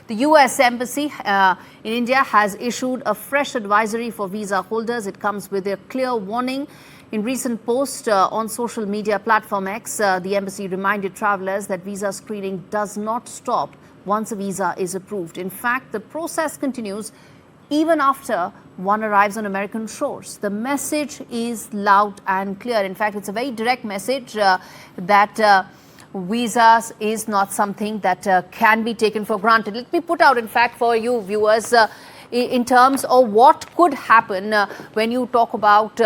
The US Embassy in India has issued a fresh advisory for visa holders. It comes with a clear warning. In recent post on social media platform X, the embassy reminded travelers that visa screening does not stop once a visa is approved. In fact, the process continues even after one arrives on American shores. The message is loud and clear. In fact, it's a very direct message that visas is not something that can be taken for granted. Let me put out, in fact, for you viewers, in terms of what could happen when you talk about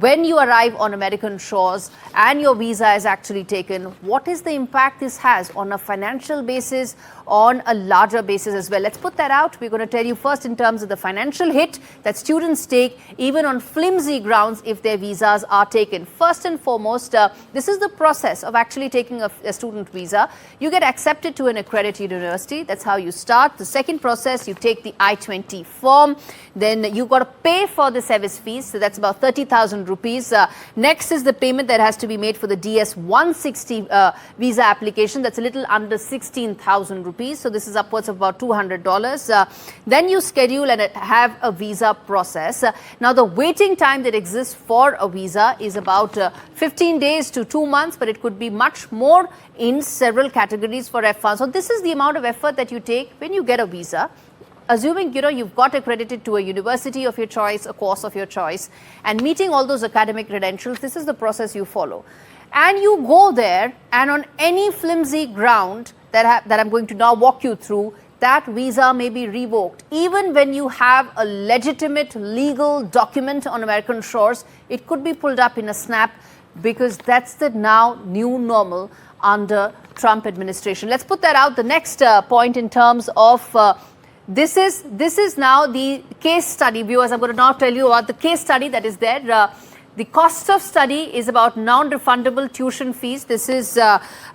when you arrive on American shores and your visa is actually taken. What is the impact this has on a financial basis, on a larger basis as well? Let's put that out. We're going to tell you first in terms of the financial hit that students take even on flimsy grounds if their visas are taken. First and foremost, this is the process of actually taking a student visa. You get accepted to an accredited university. That's how you start. The second process, you take the I-20 form. Then you got to pay for the service fees. So that's about 30,000 rupees. Next is the payment that has to be made for the DS-160 visa application. That's a little under 16,000 rupees. So this is upwards of about $200. Then you schedule and have a visa process. Now the waiting time that exists for a visa is about 15 days to 2 months, but it could be much more in several categories for F1. So this is the amount of effort that you take when you get a visa. Assuming, you've got accredited to a university of your choice, a course of your choice, and meeting all those academic credentials, this is the process you follow. And you go there, and on any flimsy ground that I'm going to now walk you through, that visa may be revoked. Even when you have a legitimate legal document on American shores, it could be pulled up in a snap, because that's the now new normal under Trump administration. Let's put that out. The next point in terms of this is now the case study. Viewers, I'm going to now tell you about the case study that is there. The cost of study is about non-refundable tuition fees. This is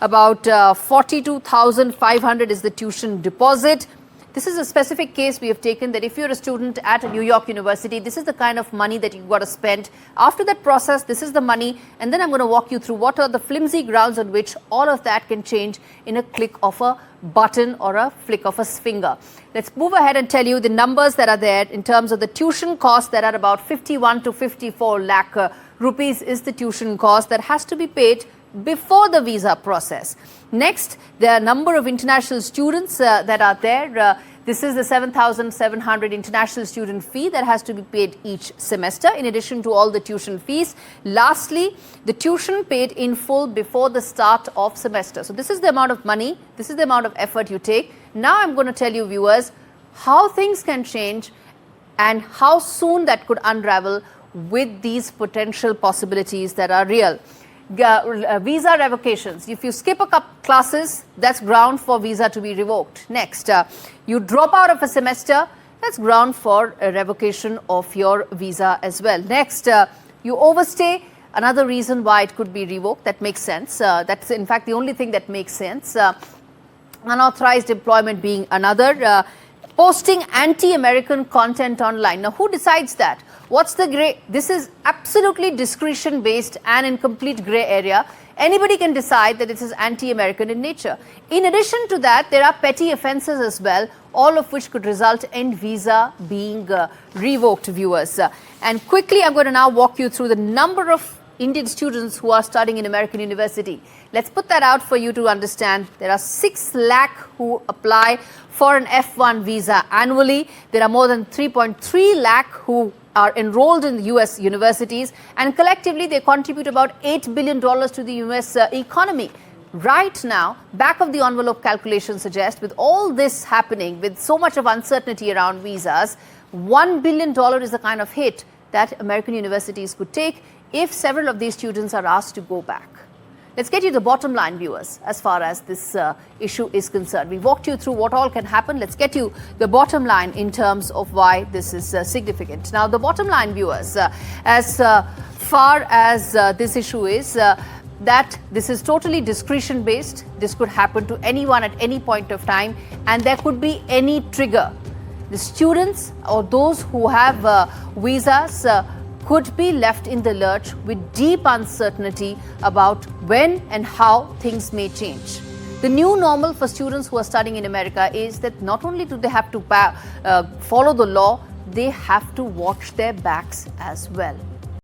about 42,500 is the tuition deposit. This is a specific case we have taken, that if you're a student at a New York university, this is the kind of money that you've got to spend. After that process, this is the money, and then I'm going to walk you through what are the flimsy grounds on which all of that can change in a click of a button or a flick of a finger. Let's move ahead and tell you the numbers that are there in terms of the tuition costs that are about 51 to 54 lakh rupees is the tuition cost that has to be paid before the visa process. Next, there are a number of international students that are there. This is the 7,700 international student fee that has to be paid each semester, in addition to all the tuition fees. Lastly, the tuition paid in full before the start of semester. So this is the amount of money, this is the amount of effort you take. Now I'm going to tell you, viewers, how things can change and how soon that could unravel with these potential possibilities that are real. Visa revocations. If you skip a couple classes, that's ground for visa to be revoked. Next, you drop out of a semester, that's ground for a revocation of your visa as well. Next, you overstay, another reason why it could be revoked. That makes sense. That's in fact the only thing that makes sense. Unauthorized employment being another. Posting anti-American content online. Now, who decides that? What's the gray? This is absolutely discretion based and in complete gray area. Anybody can decide that this is anti-American in nature. In addition to that, there are petty offences as well, all of which could result in visa being revoked, viewers. And quickly, I'm going to now walk you through the number of Indian students who are studying in American university. Let's put that out for you to understand. There are 6 lakh who apply for an F1 visa annually. There are more than 3.3 lakh who are enrolled in US universities, and collectively they contribute about $8 billion to the US economy. Right now, back of the envelope calculations suggest, with all this happening, with so much of uncertainty around visas, $1 billion is the kind of hit that American universities could take if several of these students are asked to go back. Let's get you the bottom line, viewers, as far as this issue is concerned. We walked you through what all can happen. Let's get you the bottom line in terms of why this is significant. Now, the bottom line, viewers, as far as this issue is, that this is totally discretion based. This could happen to anyone at any point of time, and there could be any trigger. The students or those who have visas could be left in the lurch with deep uncertainty about when and how things may change. The new normal for students who are studying in America is that not only do they have to follow the law, they have to watch their backs as well.